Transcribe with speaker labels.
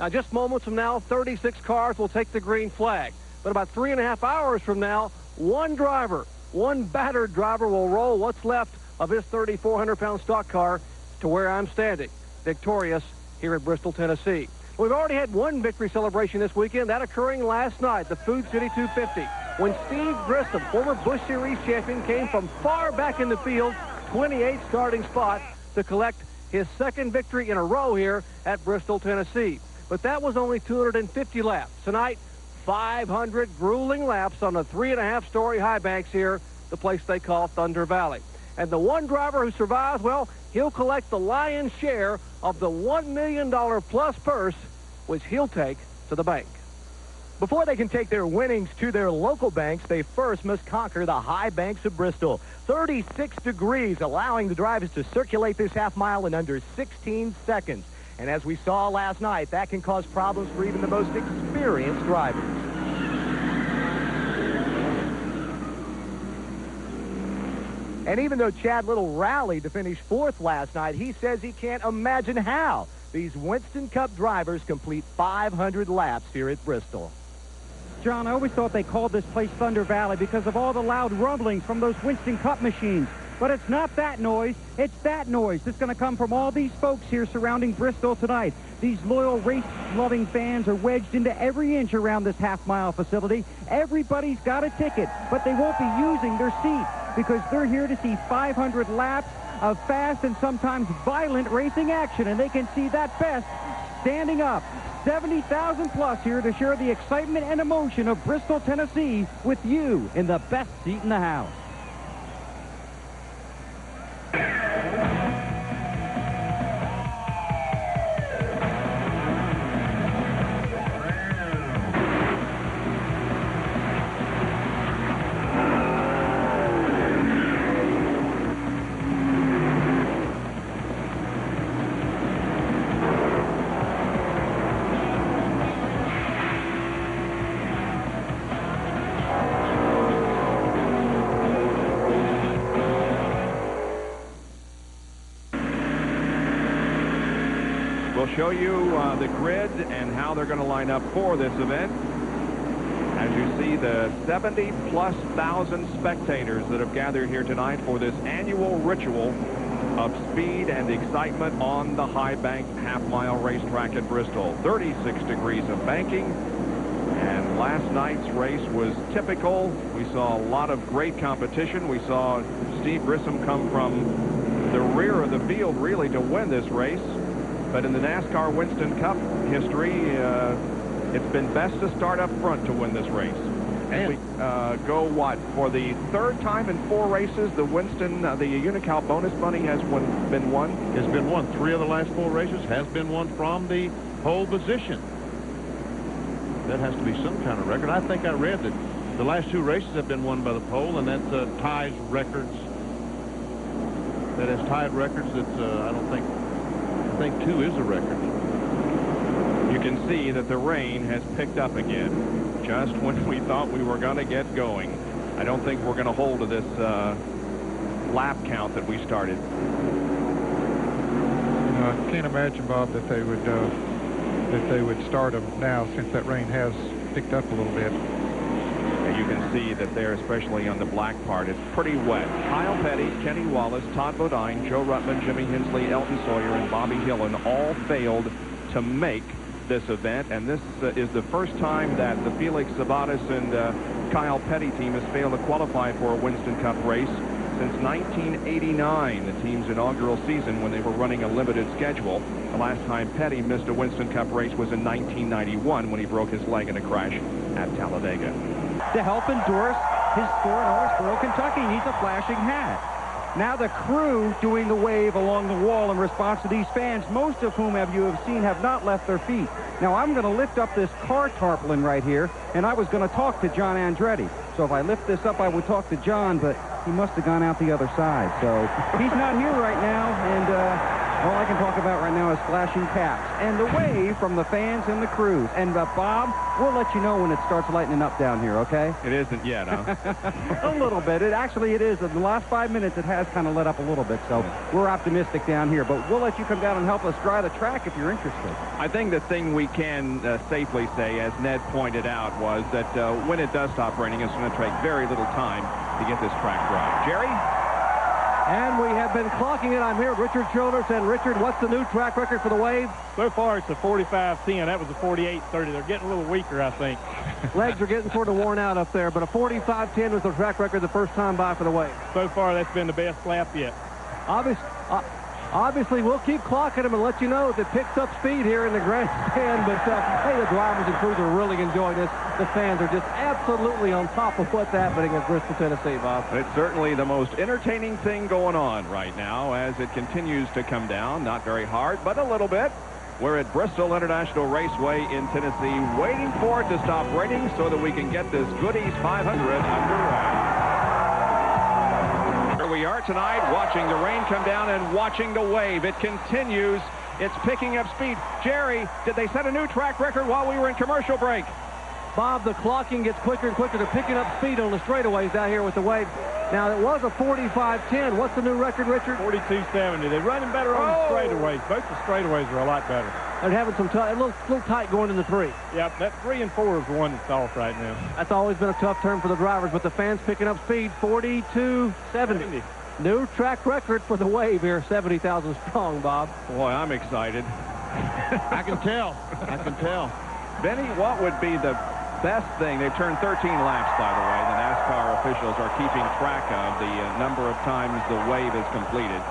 Speaker 1: Now, just moments from now, 36 cars will take the green flag. But about 3.5 hours from now, one battered driver will roll what's left of his 3,400-pound stock car to where I'm standing, victorious here at Bristol, Tennessee. We've already had one victory celebration this weekend, that occurring last night, the Food City 250, when Steve Grissom, former Busch Series champion, came from far back in the field, 28th starting spot, to collect his second victory in a row here at Bristol, Tennessee. But that was only 250 laps. Tonight, 500 grueling laps on the 3.5-story high banks here, the place they call Thunder Valley. And the one driver who survives, well, he'll collect the lion's share of the $1 million plus purse, which he'll take to the bank. Before they can take their winnings to their local banks, they first must conquer the high banks of Bristol. 36 degrees, allowing the drivers to circulate this half mile in under 16 seconds. And as we saw last night, that can cause problems for even the most experienced drivers. And even though Chad Little rallied to finish fourth last night, he says he can't imagine how these Winston Cup drivers complete 500 laps here at Bristol.
Speaker 2: John, I always thought they called this place Thunder Valley because of all the loud rumblings from those Winston Cup machines. But it's not that noise, it's that noise that's going to come from all these folks here surrounding Bristol tonight. These loyal race-loving fans are wedged into every inch around this half-mile facility. Everybody's got a ticket, but they won't be using their seat because they're here to see 500 laps of fast and sometimes violent racing action, and they can see that best standing up. 70,000 plus here to share the excitement and emotion of Bristol, Tennessee with you in the best seat in the house.
Speaker 3: We'll show you the grid and how they're going to line up for this event. As you see, the 70-plus thousand spectators that have gathered here tonight for this annual ritual of speed and excitement on the high bank half-mile racetrack at Bristol. 36 degrees of banking, and last night's race was typical. We saw a lot of great competition. We saw Steve Grissom come from the rear of the field really to win this race. But in the NASCAR Winston Cup history, it's been best to start up front to win this race. And we go, for the third time in 4 races, the Winston, the Unocal bonus money has been won?
Speaker 4: Has been won. 3 of the last 4 races has been won from the pole position. That has to be some kind of record. I think I read that the last 2 races have been won by the pole, and that ties records. That has tied records that I think 2 is a record.
Speaker 3: You can see that the rain has picked up again just when we thought we were going to get going. I don't think we're going to hold to this lap count that we started.
Speaker 5: I can't imagine, Bob, that they would start them now since that rain has picked up a little bit.
Speaker 3: And you can see that there, especially on the black part, it's pretty wet. Kyle Petty, Kenny Wallace, Todd Bodine, Joe Ruttman, Jimmy Hensley, Elton Sawyer, and Bobby Hillen all failed to make this event. And this is the first time that the Felix Sabates and Kyle Petty team has failed to qualify for a Winston Cup race since 1989, the team's inaugural season when they were running a limited schedule. The last time Petty missed a Winston Cup race was in 1991 when he broke his leg in a crash at Talladega.
Speaker 2: To help endorse his store in Owensboro, Kentucky, needs a flashing hat. Now the crew doing the wave along the wall in response to these fans, most of whom you have seen have not left their feet. Now I'm going to lift up this car tarpaulin right here, and I was going to talk to John Andretti. So if I lift this up, I would talk to John, but he must have gone out the other side. So he's not here right now, and All I can talk about right now is flashing caps and the wave from the fans and the crews. And Bob, we'll let you know when it starts lightening up down here, okay?
Speaker 3: It isn't yet, huh?
Speaker 2: A little bit. Actually, it is. In the last 5 minutes, it has kind of let up a little bit. So we're optimistic down here. But we'll let you come down and help us dry the track if you're interested.
Speaker 3: I think the thing we can safely say, as Ned pointed out, was that when it does stop raining, it's going to take very little time to get this track dry. Jerry?
Speaker 1: And we have been clocking it. I'm here with Richard Childress. And Richard, what's the new track record for the Wave?
Speaker 6: So far, it's a 45-10. That was a 48-30. They're getting a little weaker, I think.
Speaker 1: Legs are getting sort of worn out up there, but a 45-10 was the track record the first time by for the Wave.
Speaker 6: So far, that's been the best lap yet.
Speaker 1: Obviously, we'll keep clocking them and let you know if it picks up speed here in the grandstand. But, hey, the drivers and crews are really enjoying this. The fans are just absolutely on top of what's happening at Bristol, Tennessee, Bob.
Speaker 3: It's certainly the most entertaining thing going on right now as it continues to come down. Not very hard, but a little bit. We're at Bristol International Raceway in Tennessee, waiting for it to stop raining so that we can get this Goody's 500 underway. We are tonight watching the rain come down and watching the wave. It continues. It's picking up speed. Jerry, did they set a new track record while we were in commercial break?
Speaker 1: Bob, the clocking gets quicker and quicker. They're picking up speed on the straightaways down here with the Wave. Now, it was a 45-10. What's the new record, Richard?
Speaker 6: 42-70. They're running better on the straightaways. Both the straightaways are a lot better.
Speaker 1: They're having some a little tight going into 3.
Speaker 6: Yep, that 3 and 4 is the one that's off right now.
Speaker 1: That's always been a tough turn for the drivers, but the fans picking up speed, 42-70. New track record for the Wave here, 70,000 strong, Bob.
Speaker 3: Boy, I'm excited.
Speaker 4: I can tell. I can tell.
Speaker 3: Benny, what would be the best thing? They've turned 13 laps, by the way. The NASCAR officials are keeping track of the number of times the Wave is completed.